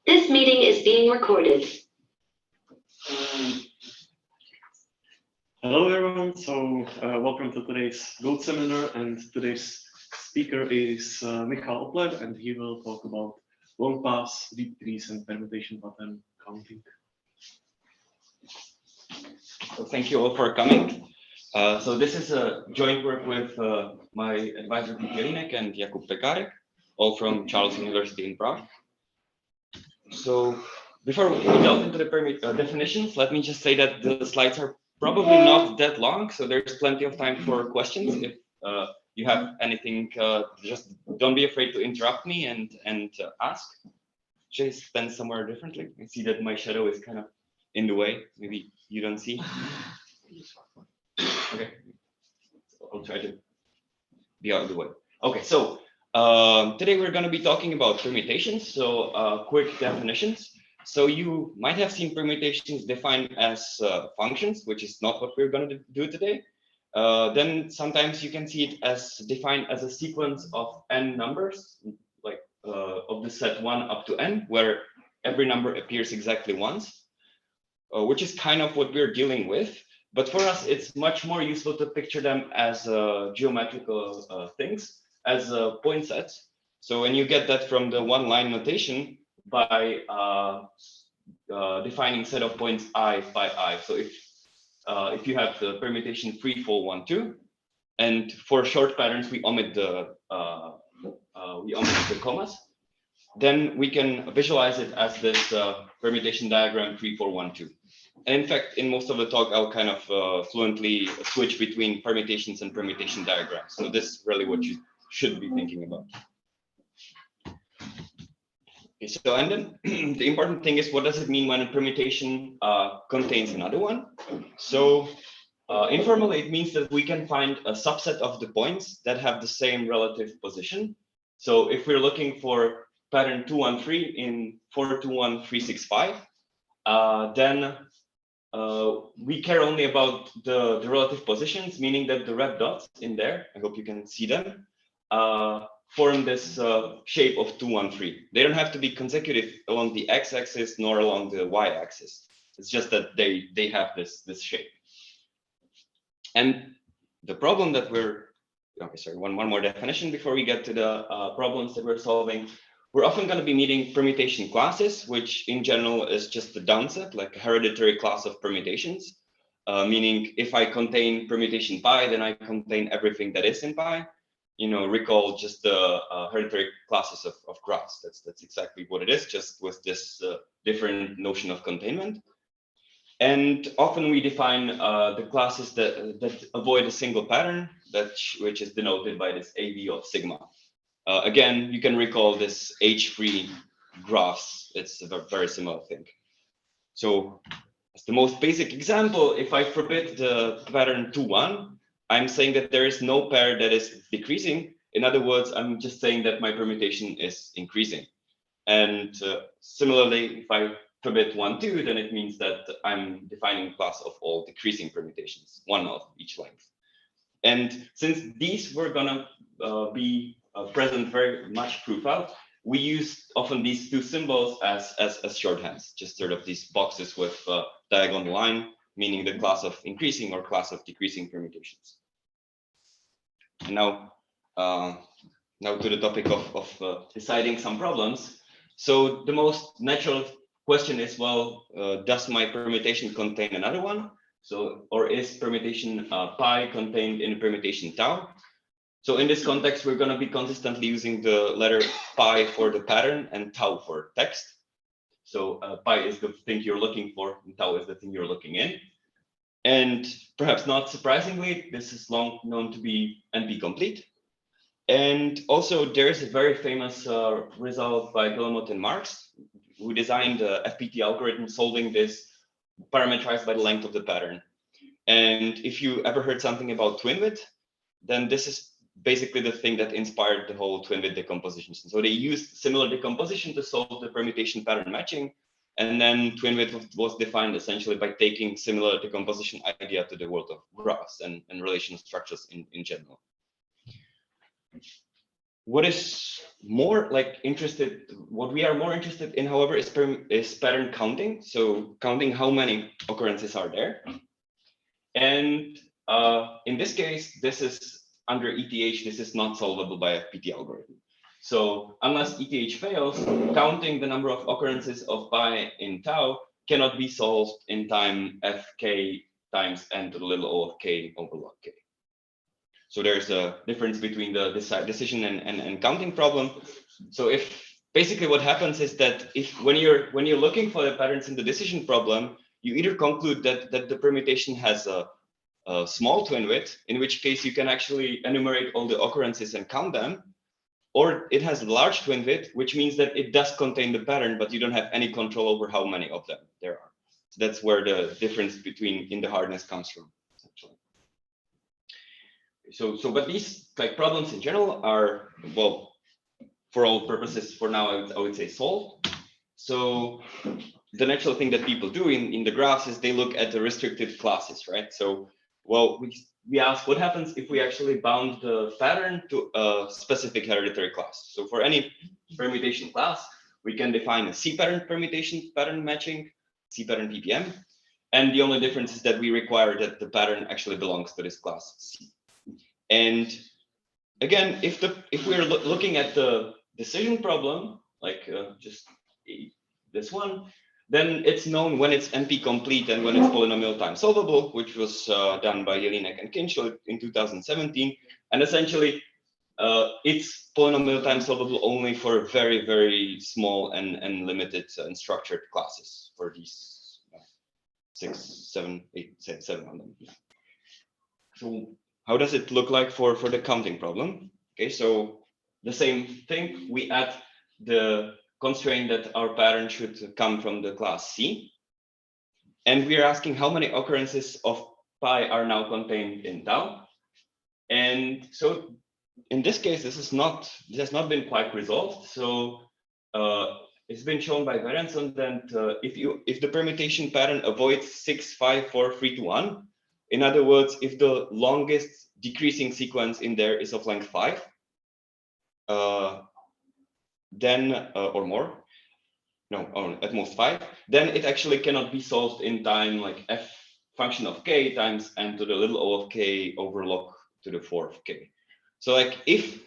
This meeting is being recorded. Hello everyone, so welcome to today's Gold seminar, and today's speaker is Michal Opler, and he will talk about long paths, deep trees, and permutation pattern counting. So thank you all for coming. So this is a joint work with my advisor Jelinek and Jakub Pekarek, all from Charles University in Prague. So before we delve into the definitions, let me just say that the slides are probably not that long, so there's plenty of time for questions. If you have anything, just don't be afraid to interrupt me and ask. Should I stand somewhere differently? I see that my shadow is kind of in the way. Maybe you don't see. Okay, I'll try to be out of the way. Okay, so today we're going to be talking about permutations. So quick definitions. So you might have seen permutations defined as functions, which is not what we're going to do today. Then sometimes you can see it as defined as a sequence of n numbers, like of the set 1 up to n, where every number appears exactly once, which is kind of what we're dealing with. But for us, it's much more useful to picture them as geometrical things, as point sets. So when you get that from the one-line notation by defining set of points I by I. So if you have the permutation 3, 4, 1, 2, and for short patterns we omit the commas, then we can visualize it as this permutation diagram 3, 4, 1, 2. And in fact, in most of the talk, I'll kind of fluently switch between permutations and permutation diagrams. So this is really what you should be thinking about. Okay, so and then the important thing is, what does it mean when a permutation contains another one? So informally, it means that we can find a subset of the points that have the same relative position. So if we're looking for pattern 213 in 421365, then we care only about the relative positions, meaning that the red dots in there, I hope you can see them, form this shape of 213. They don't have to be consecutive along the x-axis nor along the y-axis. It's just that they have this shape. And the problem that one more definition before we get to the problems that we're solving. We're often going to be meeting permutation classes, which in general is just a downset, like a hereditary class of permutations, meaning if I contain permutation pi, then I contain everything that is in pi. You know, recall just the hereditary classes of graphs. That's exactly what it is, just with this different notion of containment. And often we define the classes that avoid a single pattern, which is denoted by this AV of sigma. Again, you can recall this H3 graphs. It's a very similar thing. So as the most basic example, if I forbid the pattern 2, 1, I'm saying that there is no pair that is decreasing. In other words, I'm just saying that my permutation is increasing. And similarly, if I forbid 1, 2, then it means that I'm defining a class of all decreasing permutations, one of each length. And since these were gonna be present very much throughout, we use often these two symbols as shorthands, just sort of these boxes with diagonal line, meaning the class of increasing or class of decreasing permutations. And now to the topic of deciding some problems. So the most natural question is, well, does my permutation contain another one? So, or is permutation pi contained in permutation tau? So in this context, we're going to be consistently using the letter pi for the pattern and tau for text. So pi is the thing you're looking for, and tau is the thing you're looking in. And perhaps not surprisingly, this is long known to be NP complete. And also there is a very famous result by Kozma and Marx, who designed the FPT algorithm solving this parameterized by the length of the pattern. And if you ever heard something about twin width, then this is basically the thing that inspired the whole twin width decomposition. So they used similar decomposition to solve the permutation pattern matching. And then twin width was defined essentially by taking similar decomposition idea to the world of graphs and relational structures in general. what is more like what we are more interested in, however, is pattern counting. So counting how many occurrences are there. And in this case, this is under ETH, this is not solvable by a PT algorithm. So unless ETH fails, counting the number of occurrences of pi in tau cannot be solved in time fk times n to the little o of k over log k. So there's a difference between the decision and counting problem. So if basically what happens is that when you're looking for the patterns in the decision problem, you either conclude that the permutation has a small twin width, in which case you can actually enumerate all the occurrences and count them, or it has a large twin width, which means that it does contain the pattern, but you don't have any control over how many of them there are. So that's where the difference in the hardness comes from, essentially. So but these like problems in general are, well, for all purposes for now, I would say solved. So the natural thing that people do in the graphs is they look at the restricted classes, right? So, well, we ask what happens if we actually bound the pattern to a specific hereditary class. So for any permutation class, we can define a C pattern permutation pattern matching, C pattern PPM. And the only difference is that we require that the pattern actually belongs to this class C. And again, if we're looking at the decision problem, like just this one, then it's known when it's NP complete and when it's polynomial time solvable, which was done by Jelinek and Kinchel in 2017. And essentially, it's polynomial time solvable only for very, very small and limited and structured classes for these 6, 7, 8, 7 of them. So how does it look like for the counting problem? Okay, so the same thing, we add the constraint that our pattern should come from the class C. And we are asking how many occurrences of pi are now contained in tau. And so in this case, this has not been quite resolved. So it's been shown by Berendsohn that if the permutation pattern avoids 6, 5, 4, 3, 2, 1, in other words, if the longest decreasing sequence in there is of length 5, then or more, no, or at most 5, then it actually cannot be solved in time like f function of k times n to the little o of k over log to the 4 of k. So like if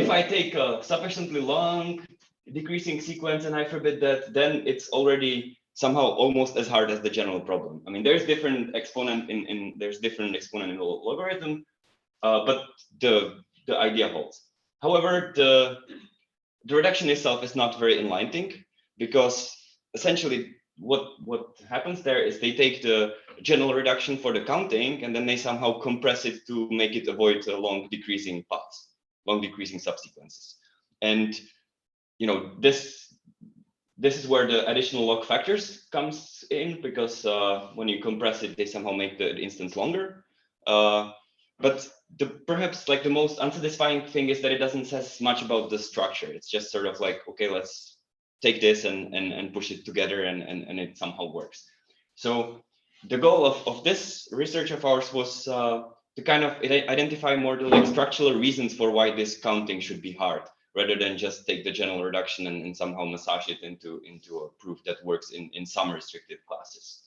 I take a sufficiently long decreasing sequence and I forbid that, then it's already somehow almost as hard as the general problem. I mean, there's different exponent in the logarithm, but the idea holds. However, the reduction itself is not very enlightening, because essentially what happens there is they take the general reduction for the counting and then they somehow compress it to make it avoid long decreasing paths, long decreasing subsequences. And you know, this is where the additional log factors comes in, because when you compress it, they somehow make the instance longer. But perhaps like the most unsatisfying thing is that it doesn't say much about the structure. It's just sort of like, okay, let's take this and push it together and it somehow works. So the goal of this research of ours was to kind of identify more the like structural reasons for why this counting should be hard, rather than just take the general reduction and somehow massage it into a proof that works in some restricted classes.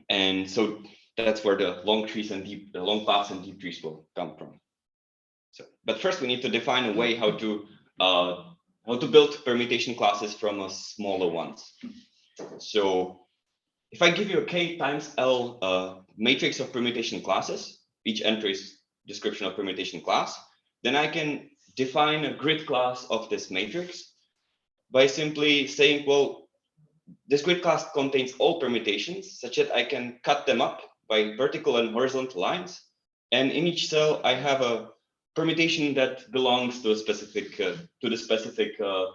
And so that's where the long trees and the long paths and deep trees will come from. So, but first we need to define a way how to build permutation classes from smaller ones. So if I give you a K times L matrix of permutation classes, each entry is description of permutation class, then I can define a grid class of this matrix by simply saying, well, this grid class contains all permutations such that I can cut them up by vertical and horizontal lines. And in each cell, I have a permutation that belongs to a specific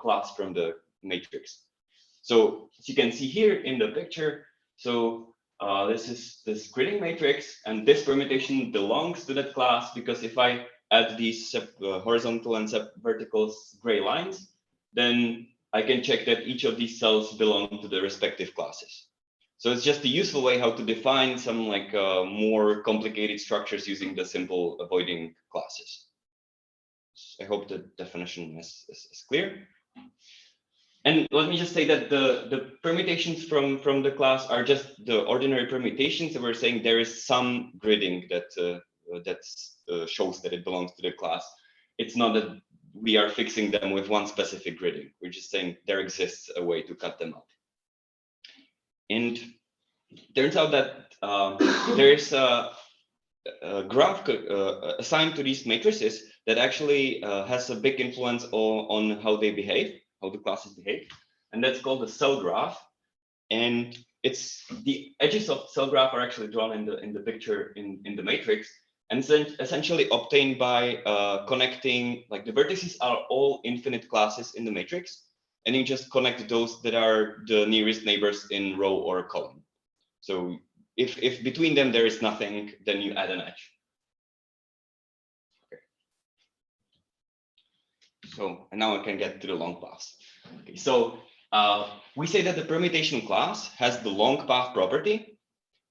class from the matrix. So as you can see here in the picture, so this is this gridding matrix, and this permutation belongs to that class, because if I add these horizontal and vertical gray lines, then I can check that each of these cells belong to the respective classes. So it's just a useful way how to define some like more complicated structures using the simple avoiding classes. I hope the definition is clear. And let me just say that the permutations from the class are just the ordinary permutations. And we're saying there is some gridding that shows that it belongs to the class. It's not that we are fixing them with one specific gridding. We're just saying there exists a way to cut them up. And turns out that there is a graph assigned to these matrices that actually has a big influence on how they behave, how the classes behave, and that's called the cell graph. And it's the edges of the cell graph are actually drawn in the picture in the matrix, and essentially obtained by connecting, like the vertices are all infinite classes in the matrix, and you just connect those that are the nearest neighbors in row or column. So if between them there is nothing, then you add an edge. Okay. So, and now I can get to the long paths. Okay, so we say that the permutation class has the long path property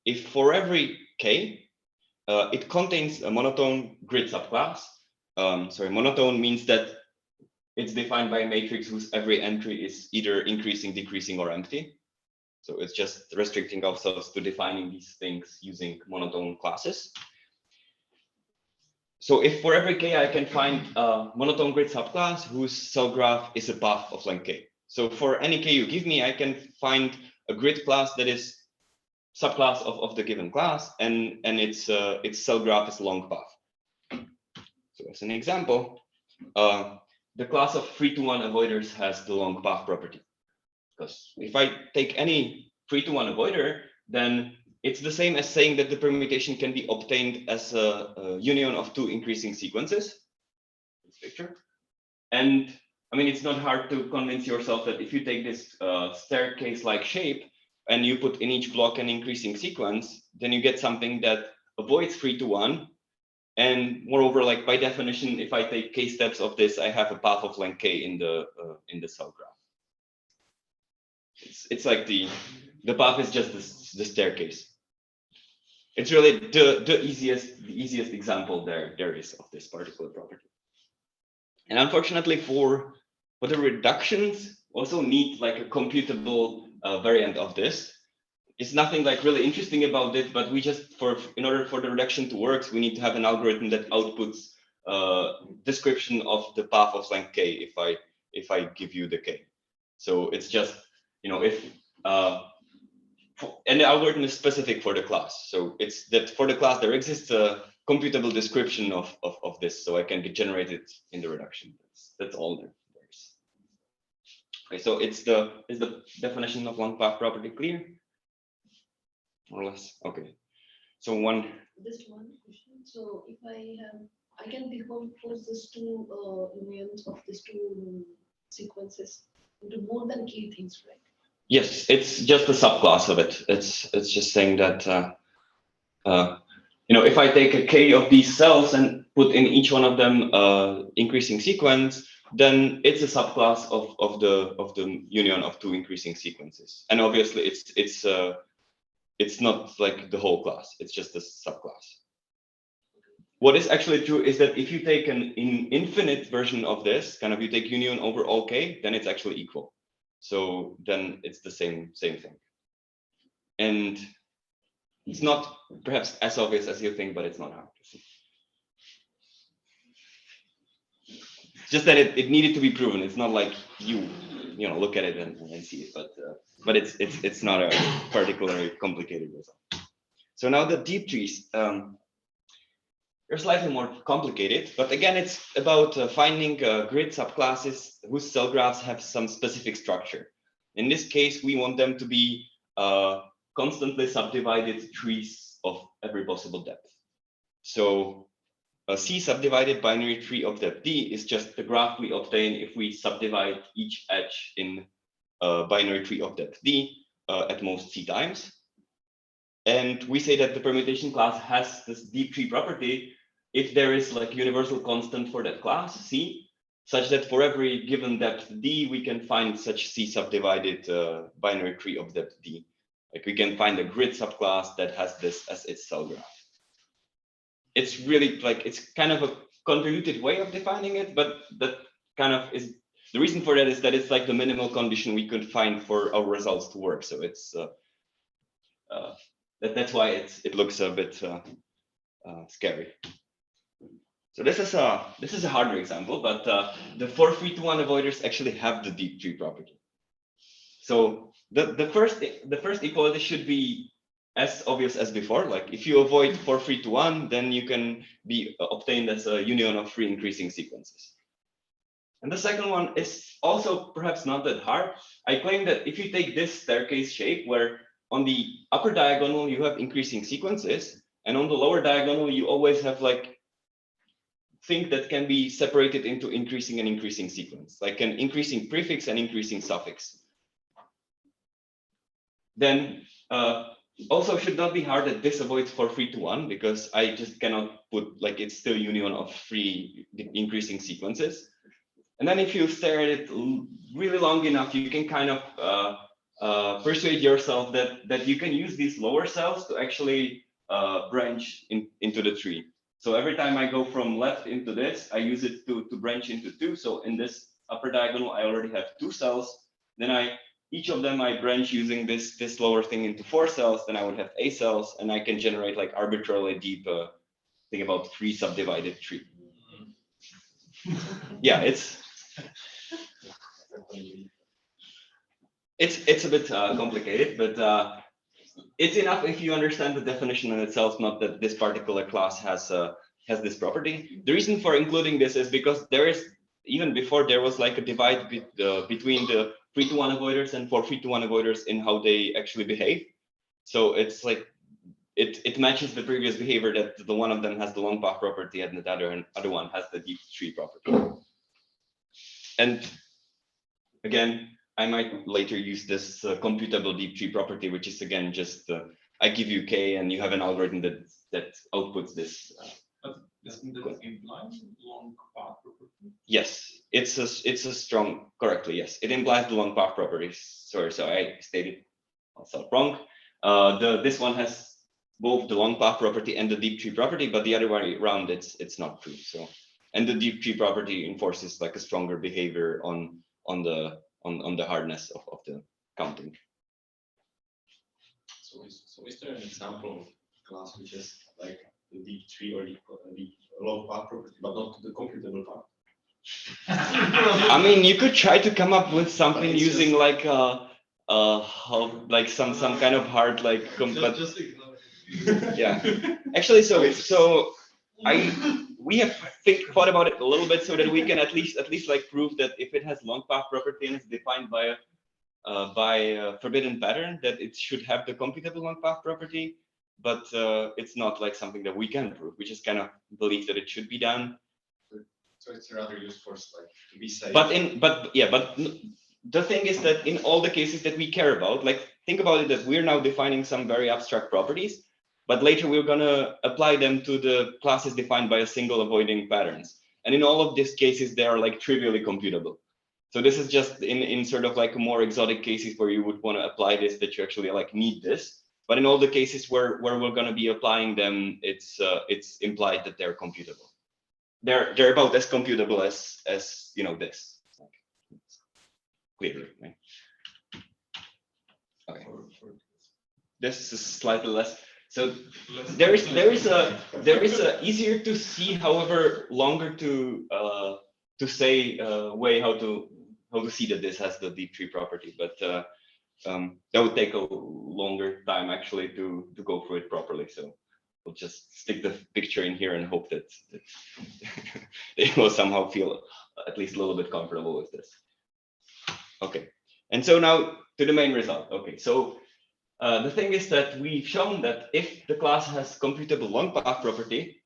if for every k, it contains a monotone grid subclass. Monotone means that it's defined by a matrix whose every entry is either increasing, decreasing, or empty. So it's just restricting ourselves to defining these things using monotone classes. So if for every k I can find a monotone grid subclass whose cell graph is a path of length k. So for any k you give me, I can find a grid class that is subclass of the given class, and its cell graph is long path. So as an example, the class of 3-to-1 avoiders has the long path property. Because if I take any 3-to-1 avoider, then it's the same as saying that the permutation can be obtained as a union of two increasing sequences. This picture. And I mean, it's not hard to convince yourself that if you take this staircase-like shape and you put in each block an increasing sequence, then you get something that avoids 3-to-1. And moreover, like by definition, if I take k steps of this, I have a path of length k in the cell graph. It's like the path is just the staircase. It's really the easiest example there is of this particular property. And unfortunately, for the reductions, also need like a computable variant of this. It's nothing like really interesting about it, but we just in order for the reduction to work, we need to have an algorithm that outputs description of the path of length k if I give you the k. So it's just, you know, if and the algorithm is specific for the class. So it's that for the class there exists a computable description of this, so I can generate it in the reduction. That's all there is. Okay, so is the definition of long path property clear? More or less. Okay. So Just one question. So if I can decompose these two unions of these two sequences into more than k things, right? Yes, it's just a subclass of it. It's just saying that you know, if I take a k of these cells and put in each one of them increasing sequence, then it's a subclass of the union of two increasing sequences. And obviously, it's not like the whole class. It's just a subclass. What is actually true is that if you take an infinite version of this, kind of you take union over all k, then it's actually equal. So then it's the same thing. And it's not perhaps as obvious as you think, but it's not hard to see. It's just that it needed to be proven. It's not like you know, look at it and see it, but it's not a particularly complicated result. So now the deep trees, they're slightly more complicated, but again, it's about finding grid subclasses whose cell graphs have some specific structure. In this case, we want them to be constantly subdivided trees of every possible depth. So a C subdivided binary tree of depth D is just the graph we obtain if we subdivide each edge in a binary tree of depth D at most C times. And we say that the permutation class has this deep tree property if there is like universal constant for that class C, such that for every given depth D, we can find such C subdivided binary tree of depth D. Like we can find a grid subclass that has this as its cell graph. It's really like, it's kind of a convoluted way of defining it, but that kind of is the reason for that is that it's like the minimal condition we could find for our results to work. So it's that's why it looks a bit scary. So this is a harder example, but the 4 3-to-1 avoiders actually have the deep tree property. So the first equality should be as obvious as before. Like if you avoid 4 3-to-1, then you can be obtained as a union of 3 increasing sequences. And the second one is also perhaps not that hard. I claim that if you take this staircase shape where on the upper diagonal you have increasing sequences, and on the lower diagonal you always have like thing that can be separated into increasing and increasing sequence, like an increasing prefix and increasing suffix. Then also should not be hard that this avoids 4 3-to-1 because I just cannot put like it's still union of 3 increasing sequences. And then if you stare at it really long enough, you can kind of persuade yourself that you can use these lower cells to actually branch into the tree. So every time I go from left into this, I use it to branch into 2. So in this upper diagonal, I already have 2 cells. Then each of them I branch using this lower thing into 4 cells. Then I would have A cells, and I can generate like arbitrarily deep thing about 3 subdivided tree. Yeah, it's a bit complicated, but it's enough if you understand the definition in itself, not that this particular class has this property. The reason for including this is because there is, even before there was like a divide between the 3-to-1 avoiders and 4 3-to-1 avoiders in how they actually behave. So it's like it matches the previous behavior that the one of them has the long path property and the other one has the deep tree property. And again, I might later use this computable deep tree property, which is again just I give you k and you have an algorithm that outputs this. Doesn't that imply long path property? Yes, it's a strong, correctly, yes. It implies the long path property. Sorry, so I stated myself wrong. This one has both the long path property and the deep tree property, but the other way around, it's not true. So, and the deep tree property enforces like a stronger behavior on the hardness of the counting. So is there an example of class which is like the deep tree or the long path property, but not the computable path? I mean, you could try to come up with something using like like some kind of hard like Just ignore it. Yeah. Actually, so we have thought about it a little bit so that we can at least like prove that if it has long path property and it's defined by a forbidden pattern, that it should have the computable long path property, but it's not like something that we can prove. We just kind of believe that it should be done. So it's rather used for like to be safe. But the thing is that in all the cases that we care about, like think about it that we're now defining some very abstract properties, but later we're gonna apply them to the classes defined by a single avoiding patterns. And in all of these cases, they are like trivially computable. So this is just in sort of like more exotic cases where you would want to apply this, that you actually like need this. But in all the cases where we're gonna be applying them, it's implied that they're computable. They're about as computable as you know this. Clearly, right? Okay. This is slightly less. So there is a easier to see, however longer to say way how to see that this has the deep tree property, but that would take a longer time actually to go through it properly. So we'll just stick the picture in here and hope that they will somehow feel at least a little bit comfortable with this. Okay, and so now to the main result. Okay, so the thing is that we've shown that if the class has computable long path property,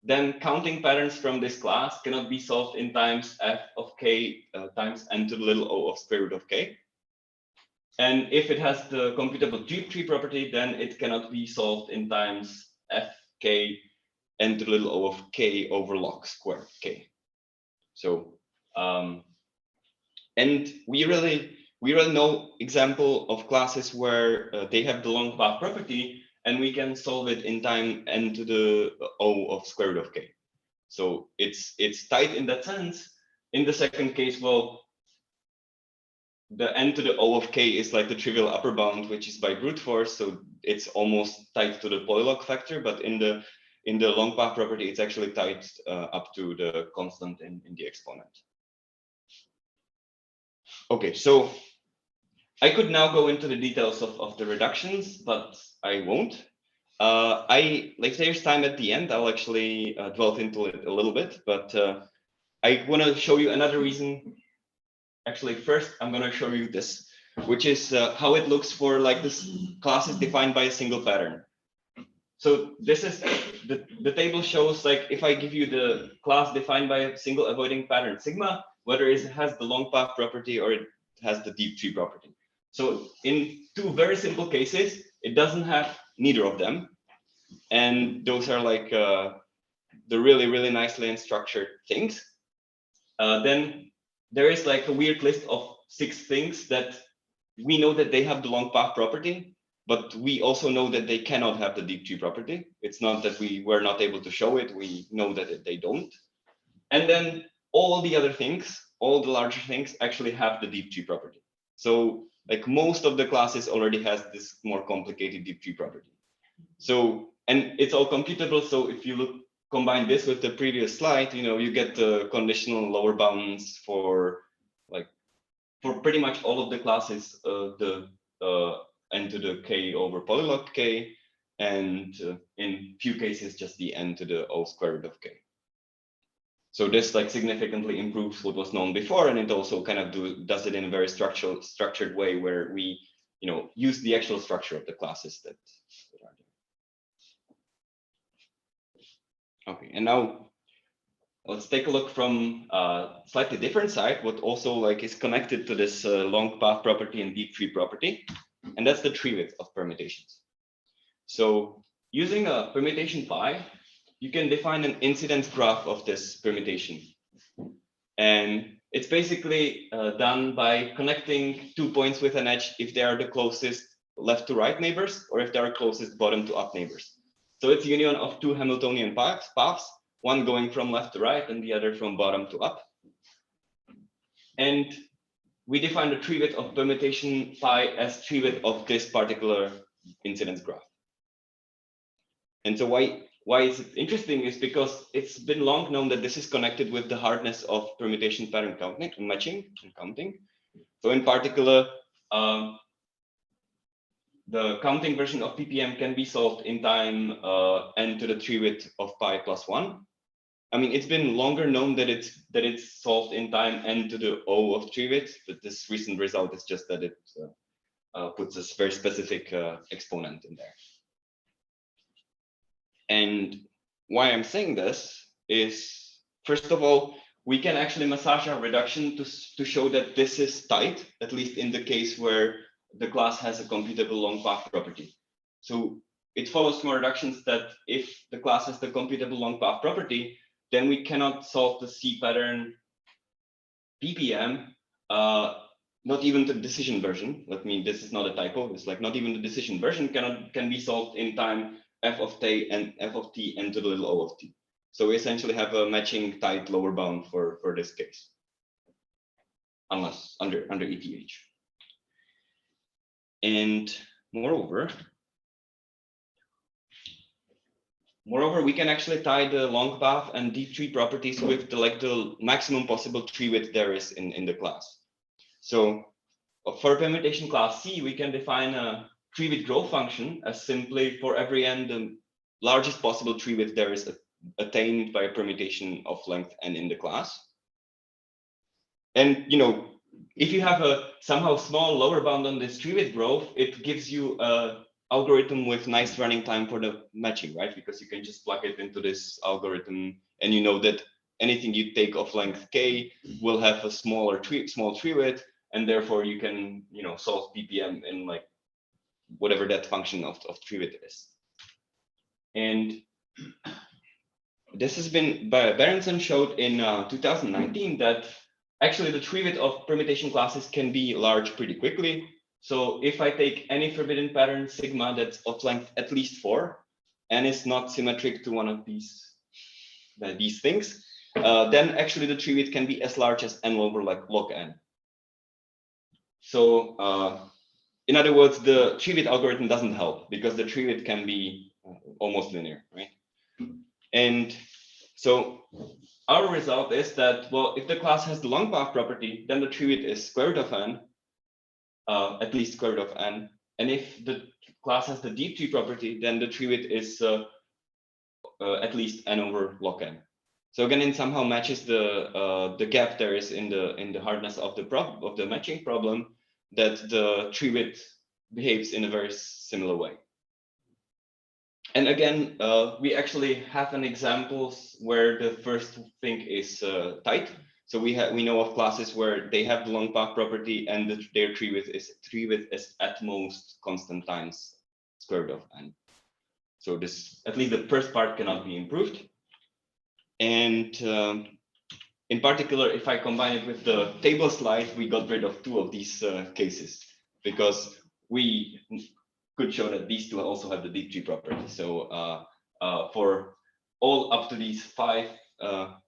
then counting patterns from this class cannot be solved in times f of k times n to the little o of square root of k. And if it has the computable deep tree property, then it cannot be solved in times f k n to the little o of k over log squared k. So and we really know example of classes where they have the long path property, and we can solve it in time n to the o of square root of k. So it's tight in that sense. In the second case, well, the n to the O of k is like the trivial upper bound, which is by brute force, so it's almost tied to the polylog factor. But in the long path property, it's actually tied up to the constant in the exponent. Okay, so I could now go into the details of the reductions, but I won't. Like there's time at the end, I'll actually delve into it a little bit, but I want to show you another reason. Actually, first, I'm going to show you this, which is how it looks for like this class is defined by a single pattern. So this is the table shows like if I give you the class defined by a single avoiding pattern sigma, whether it has the long path property or it has the deep tree property. So in two very simple cases, it doesn't have neither of them. And those are like the really nicely unstructured things. Then there is like a weird list of 6 things that we know that they have the long path property, but we also know that they cannot have the deep tree property. It's not that we were not able to show it, we know that they don't. And then all the other things, all the larger things actually have the deep tree property. So like most of the classes already has this more complicated deep tree property. So, and it's all computable. So if you combine this with the previous slide, you get the conditional lower bounds for pretty much all of the classes, the n to the k over polylog k, and in few cases just the n to the O square root of k. So this like significantly improves what was known before, and it also kind of does it in a very structured way where we use the actual structure of the classes that are there. Okay, and now let's take a look from a slightly different side, what also like is connected to this long path property and deep tree property, and that's the tree width of permutations. So using a permutation phi, you can define an incidence graph of this permutation. And it's basically done by connecting 2 points with an edge if they are the closest left to right neighbors, or if they are closest bottom to up neighbors. So it's union of 2 Hamiltonian paths, one going from left to right and the other from bottom to up. And we define the tree width of permutation phi as tree width of this particular incidence graph. And so why is it interesting is because it's been long known that this is connected with the hardness of permutation pattern counting, matching and counting. So in particular, the counting version of PPM can be solved in time n to the tree width of pi plus 1. I mean, it's been longer known that it's solved in time n to the O of tree width, but this recent result is just that it puts a very specific exponent in there. And why I'm saying this is, first of all, we can actually massage our reduction to show that this is tight, at least in the case where the class has a computable long path property. So it follows from reductions that if the class has the computable long path property, then we cannot solve the C pattern PPM, not even the decision version. Let me, this is not a typo. It's like not even the decision version can be solved in time f of t and f of t n to the little o of t. So we essentially have a matching tight lower bound for this case, unless under ETH. And moreover, we can actually tie the long path and deep tree properties with the maximum possible tree width there is in the class. So for permutation class C, we can define a tree width growth function as simply for every n the largest possible tree width there is attained by a permutation of length n in the class. And if you have a somehow small lower bound on this tree width growth, it gives you a algorithm with nice running time for the matching, right? Because you can just plug it into this algorithm, and you know that anything you take of length k will have a small tree width, and therefore you can solve PPM in like whatever that function of tree width is. And this has been Berendsohn showed in 2019 that actually the tree width of permutation classes can be large pretty quickly. So if I take any forbidden pattern sigma that's of length at least 4 and is not symmetric to one of these these things, then actually the tree width can be as large as n over like log n. So in other words, the tree width algorithm doesn't help because the tree width can be almost linear, right? And so our result is that, well, if the class has the long path property, then the tree width is square root of n, at least square root of n. And if the class has the deep tree property, then the tree width is at least n over log n. So again, it somehow matches the gap there is in the hardness of the matching problem, that the tree width behaves in a very similar way. And again, we actually have an examples where the first thing is tight. So we know of classes where they have the long path property and their tree width is at most constant times square root of n. So this, at least the first part, cannot be improved. And in particular, if I combine it with the table slide, we got rid of 2 of these cases because we could show that these 2 also have the deep tree property. So for all up to these 5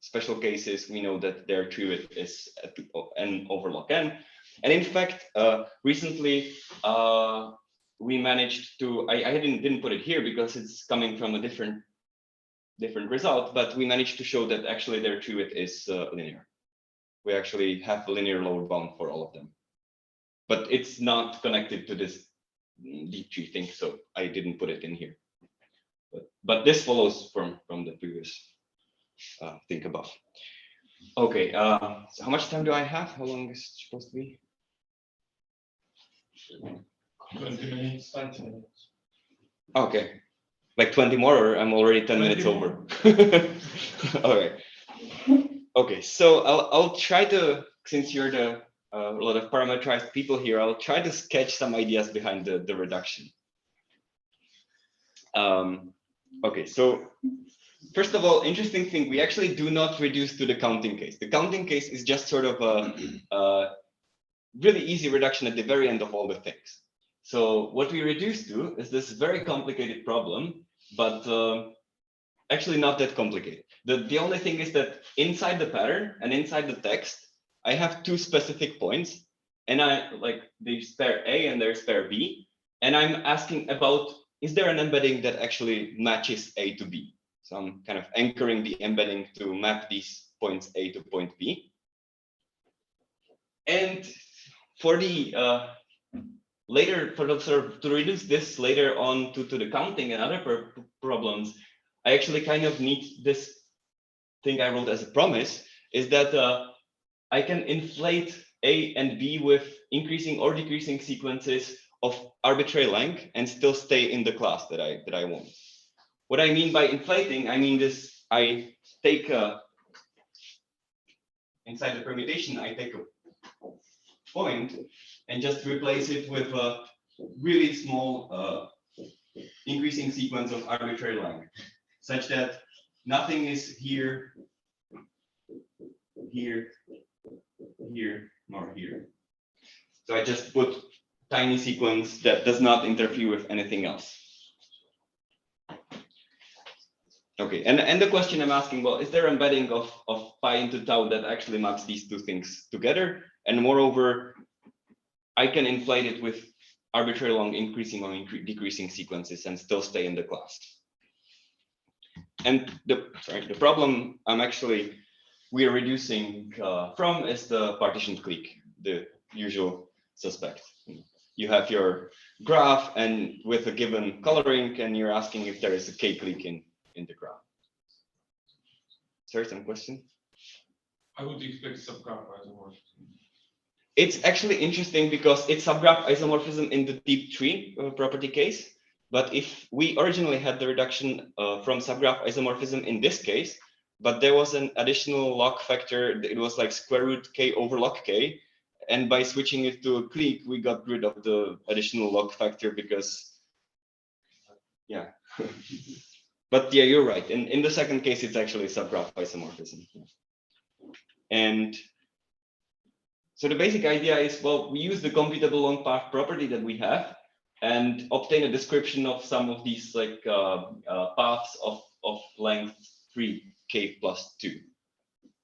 special cases, we know that their tree width is at n over log n. And in fact, recently we managed to, I didn't put it here because it's coming from a different result, but we managed to show that actually their tree width is linear. We actually have a linear lower bound for all of them, but it's not connected to this deep tree thing, so I didn't put it in here. But this follows from the previous thing above. Okay, so how much time do I have? How long is it supposed to be? 20 minutes, 20 minutes. Okay, like 20 more, or I'm already 10 minutes over. All right. Okay, so I'll try to, since you're a lot of parameterized people here, I'll try to sketch some ideas behind the reduction. Okay, so first of all, interesting thing, we actually do not reduce to the counting case. The counting case is just sort of a really easy reduction at the very end of all the things. So what we reduce to is this very complicated problem, but actually not that complicated. The only thing is that inside the pattern and inside the text, I have 2 specific points, and there's pair A and there's pair B, and I'm asking about, is there an embedding that actually matches A to B? So I'm kind of anchoring the embedding to map these points A to point B. And for the to reduce this later on to the counting and other problems, I actually kind of need this thing I wrote as a promise, is that I can inflate A and B with increasing or decreasing sequences of arbitrary length and still stay in the class that I want. What I mean by inflating, I mean this, I take inside the permutation, I take a point and just replace it with a really small increasing sequence of arbitrary length, such that nothing is here, here, here, nor here. So I just put tiny sequence that does not interfere with anything else. Okay, and the question I'm asking, well, is there embedding of pi into tau that actually maps these 2 things together? And moreover, I can inflate it with arbitrary long increasing or decreasing sequences and still stay in the class. And the problem we are reducing from is the partitioned clique, the usual suspect. You have your graph and with a given coloring, and you're asking if there is a k-clique in the graph. Sorry, some question? I would expect subgraph isomorphism. It's actually interesting because it's subgraph isomorphism in the deep tree property case. But if we originally had the reduction from subgraph isomorphism in this case, but there was an additional log factor, it was like square root k over log k. And by switching it to a clique, we got rid of the additional log factor because, yeah. But yeah, you're right. In the second case, it's actually subgraph isomorphism. And so the basic idea is, well, we use the computable long path property that we have and obtain a description of some of these like paths of length 3k k plus 2.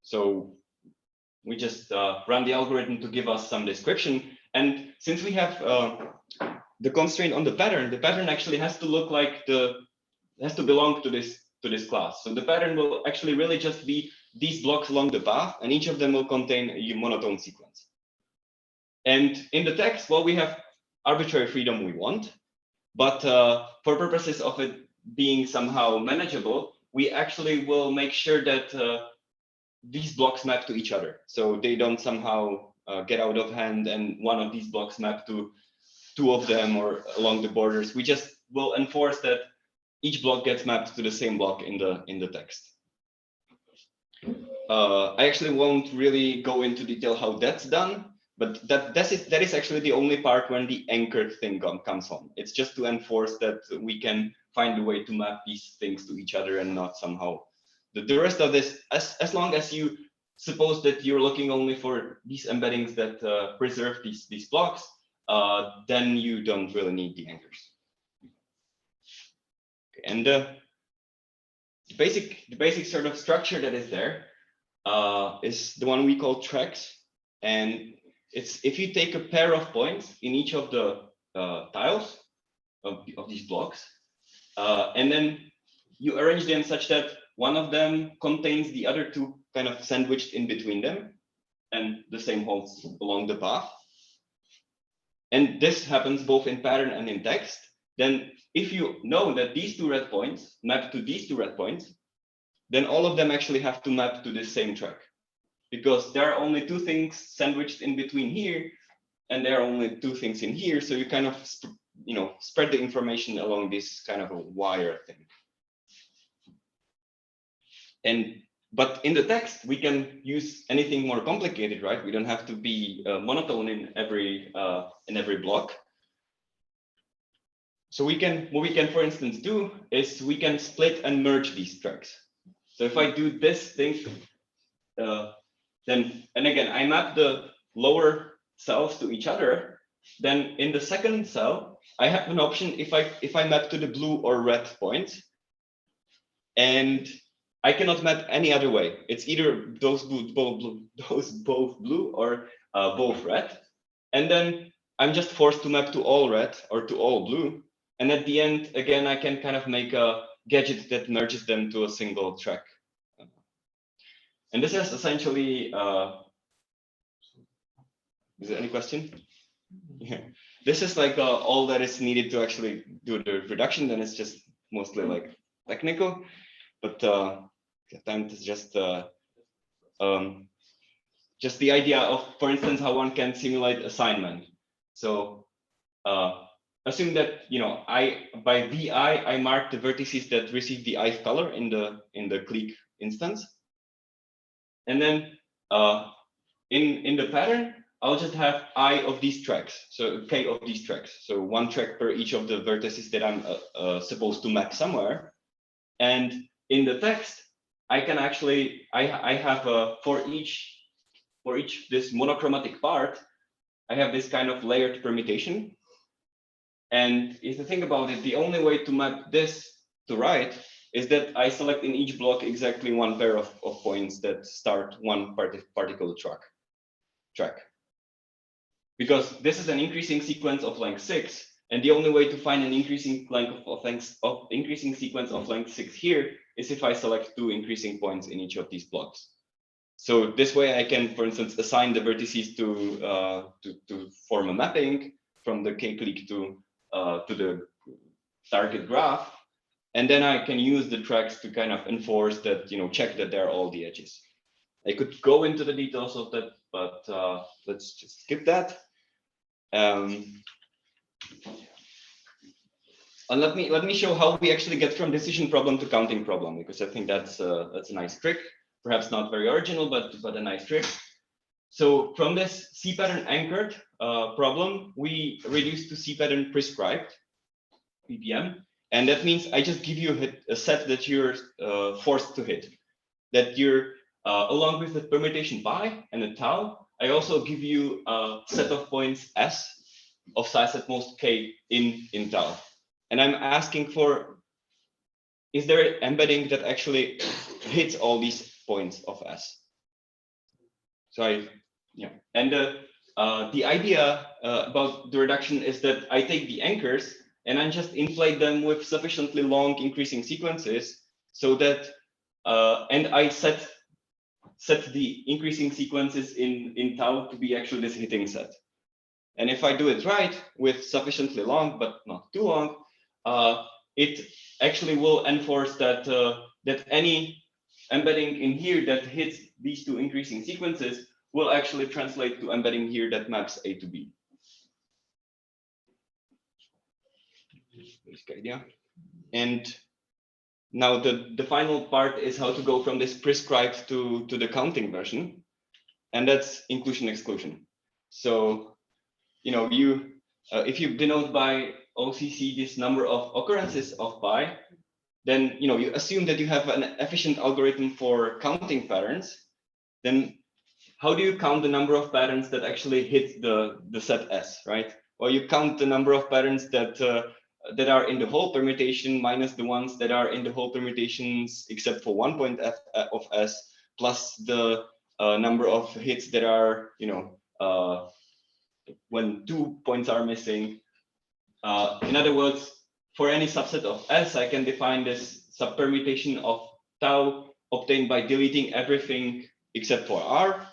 So we just run the algorithm to give us some description. And since we have the constraint on the pattern actually has to look like has to belong to this class. So the pattern will actually really just be these blocks along the path, and each of them will contain a monotone sequence. And in the text, well, we have arbitrary freedom we want, but for purposes of it being somehow manageable, we actually will make sure that these blocks map to each other. So they don't somehow get out of hand and one of these blocks map to two of them or along the borders. We just will enforce that each block gets mapped to the same block in the text. I actually won't really go into detail how that's done, but that is actually the only part when the anchored thing comes on. It's just to enforce that we can find a way to map these things to each other and not somehow. The rest of this, as long as you suppose that you're looking only for these embeddings that preserve these blocks, then you don't really need the anchors. And the basic sort of structure that is there is the one we call tracks. And it's if you take a pair of points in each of the tiles of these blocks, and then you arrange them such that one of them contains the other two kind of sandwiched in between them, and the same holds along the path. And this happens both in pattern and in text. Then if you know that these two red points map to these two red points, then all of them actually have to map to this same track, because there are only two things sandwiched in between here, and there are only two things in here. So you kind of spread the information along this kind of a wire thing. But in the text, we can use anything more complicated, right? We don't have to be monotone in every block. So what we can, for instance, do is we can split and merge these tracks. So if I do this thing, then, and again, I map the lower cells to each other, then in the second cell, I have an option if I map to the blue or red points, and I cannot map any other way. It's either those both blue or both red. And then I'm just forced to map to all red or to all blue. And at the end, again, I can kind of make a gadget that merges them to a single track. And this is essentially, is there any question? Yeah. This is like all that is needed to actually do the reduction. Then it's just mostly like technical, but sometimes it's just the idea of, for instance, how one can simulate assignment. So assume that by vi I mark the vertices that receive the ith color in the clique instance, and then in the pattern I'll just have I of these tracks, so k of these tracks, so one track per each of the vertices that I'm supposed to map somewhere. And in the text I can actually I have for each this monochromatic part, I have this kind of layered permutation. And if you think about it, the only way to map this to right is that I select in each block exactly one pair of points that start one particular track. Because this is an increasing sequence of length 6, and the only way to find an increasing increasing sequence of length 6 here is if I select two increasing points in each of these blocks. So this way I can, for instance, assign the vertices to form a mapping from the k-clique to the target graph, and then I can use the tracks to kind of enforce that, check that they're all the edges. I could go into the details of that, but let's just skip that. And let me show how we actually get from decision problem to counting problem, because I think that's a nice trick. Perhaps not very original, but a nice trick. So from this C pattern anchored problem, we reduce to C pattern prescribed, PPM. And that means I just give you a set that you're forced to hit. That you're, along with the permutation pi and the tau, I also give you a set of points S of size at most K in tau. And I'm asking for, is there an embedding that actually hits all these points of S. So and the idea about the reduction is that I take the anchors and I just inflate them with sufficiently long increasing sequences so that and I set the increasing sequences in tau to be actually this hitting set. And if I do it right with sufficiently long but not too long, it actually will enforce that that any embedding in here that hits these two increasing sequences will actually translate to embedding here that maps A to B. Basic idea. And now the final part is how to go from this prescribed to the counting version, and that's inclusion exclusion. So you if you denote by OCC this number of occurrences of pi, then you assume that you have an efficient algorithm for counting patterns. Then how do you count the number of patterns that actually hit the set S, right? Well, you count the number of patterns that are in the whole permutation minus the ones that are in the whole permutations except for one point of S, plus the number of hits that are when 2 points are missing. In other words, for any subset of S, I can define this subpermutation of tau obtained by deleting everything except for R.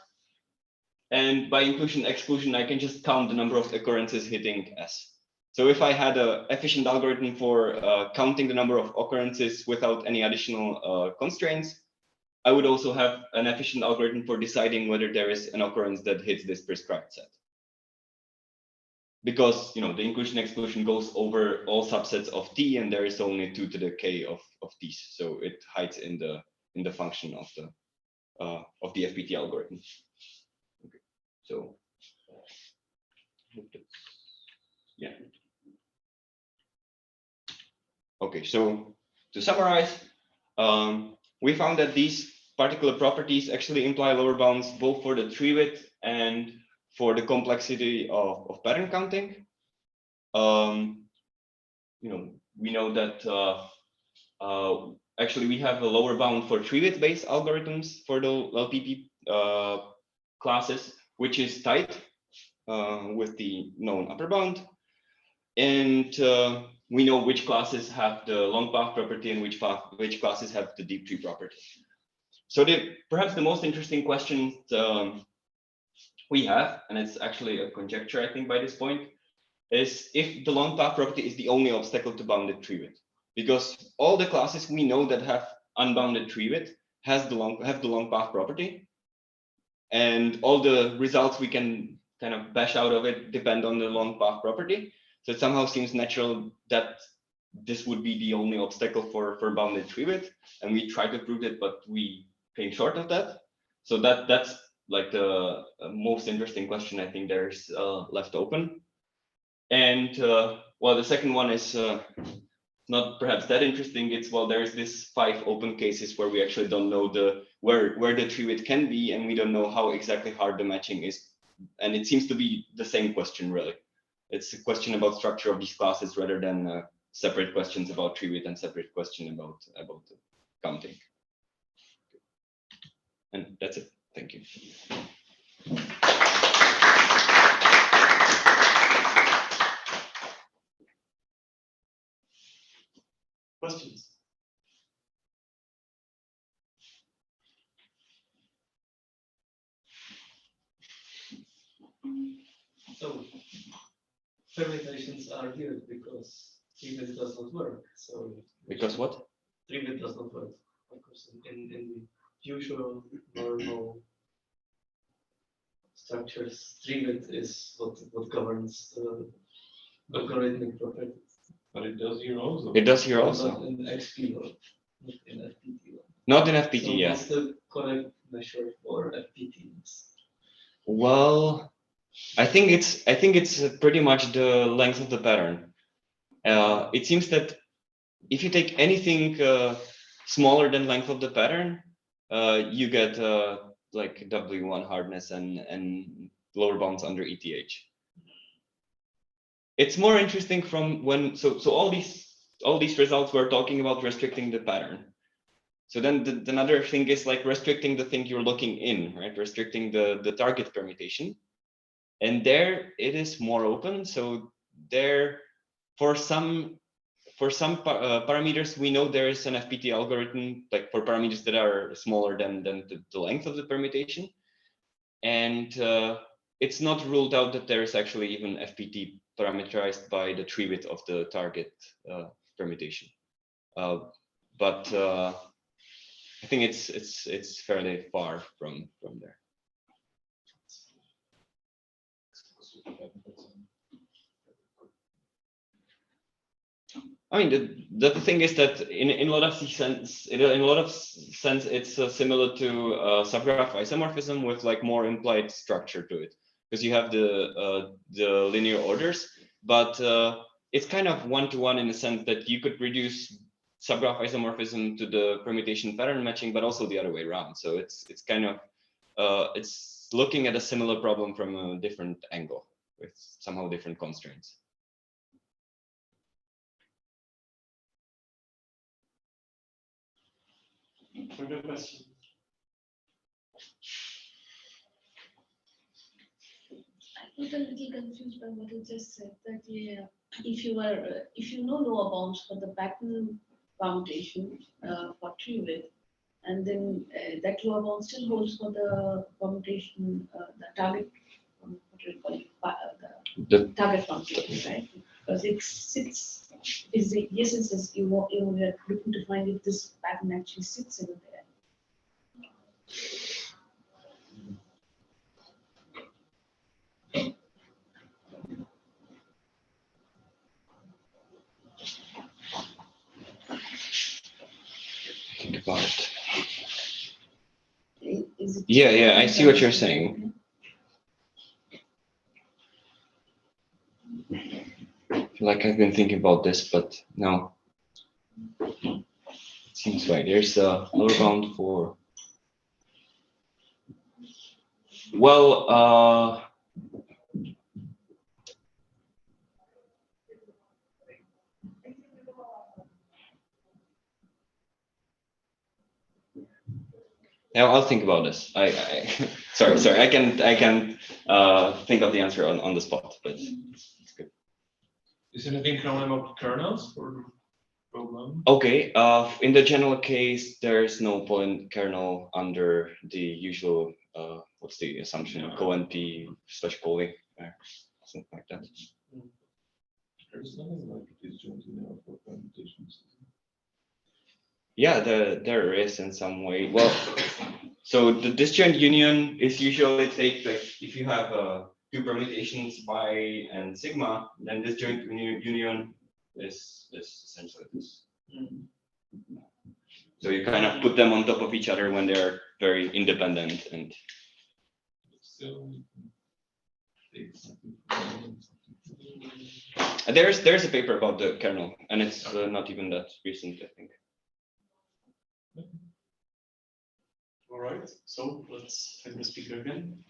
And by inclusion exclusion, I can just count the number of occurrences hitting S. So if I had an efficient algorithm for counting the number of occurrences without any additional constraints, I would also have an efficient algorithm for deciding whether there is an occurrence that hits this prescribed set. Because the inclusion exclusion goes over all subsets of T, and there is only 2 to the K of T's, so it hides in the function of the FPT algorithm. Okay, so yeah. Okay, so to summarize, we found that these particular properties actually imply lower bounds both for the tree width and for the complexity of pattern counting. We know that actually we have a lower bound for tree width based algorithms for the LPP classes, which is tight with the known upper bound. And we know which classes have the long path property and which classes have the deep tree property. So perhaps the most interesting question we have, and it's actually a conjecture, I think, by this point, is if the long path property is the only obstacle to bounded tree width. Because all the classes we know that have unbounded tree width have the long path property. And all the results we can kind of bash out of it depend on the long path property. So it somehow seems natural that this would be the only obstacle for bounded tree width. And we try to prove it, but we came short of that. So that's like the most interesting question I think there's left open. And well, the second one is not perhaps that interesting. It's, well, there's this 5 open cases where we actually don't know where the tree width can be, and we don't know how exactly hard the matching is. And it seems to be the same question, really. It's a question about structure of these classes rather than separate questions about tree width and separate question about counting. And that's it. Thank you. Questions? So permutations are here because tree width does not work. So Because what? tree width does not work because in the usual normal structures, tree width is what governs the algorithmic properties. But it does here also. It does here Not also. in XP world, not in FPT world. Not in FPT, So yes. what's the correct measure for FPTs? Well, I think it's pretty much the length of the pattern. It seems that if you take anything smaller than length of the pattern, you get like W1 hardness and lower bounds under ETH. It's more interesting from when so all these results were talking about restricting the pattern. So then another thing is like restricting the thing you're looking in, right? Restricting the target permutation. And there it is more open. So there, for some parameters, we know there is an FPT algorithm, like for parameters that are smaller than the length of the permutation. And it's not ruled out that there is actually even FPT parameterized by the tree width of the target permutation. But I think it's fairly far from there. I mean, the thing is that in a lot of sense, it's similar to subgraph isomorphism with like more implied structure to it, because you have the linear orders, but it's kind of one-to-one in the sense that you could reduce subgraph isomorphism to the permutation pattern matching, but also the other way around. So it's kind of it's looking at a similar problem from a different angle with somehow different constraints. Further question? I got a little confused by what you just said, that yeah, if you know lower bounds for the pattern permutation for tree width, and then that lower bound still holds for the permutation, the target, what do you call it, the target permutation, right? Because it sits, is the essence is you are looking to find if this pattern actually sits in there. Think about it. Is it? Yeah, I see what you're saying. I feel like I've been thinking about this, but no. It seems right. There's a lower bound for. Well, yeah, I'll think about this. I sorry. I can think of the answer on the spot, but it's good. Is anything coming about kernels for program? Okay. In the general case, there's no point kernel under the usual. What's the assumption? Yeah. Co-NP/poly or something like that. There's nothing like disjoint linear for permutations. Yeah, there is in some way. Well, so the disjoint union is usually take like if you have two permutations pi and sigma, then disjoint union is essentially this. So you kind of put them on top of each other when they're very independent and. Still, There's a paper about the kernel, and it's not even that recent, I think. All right, so let's thank the speaker again.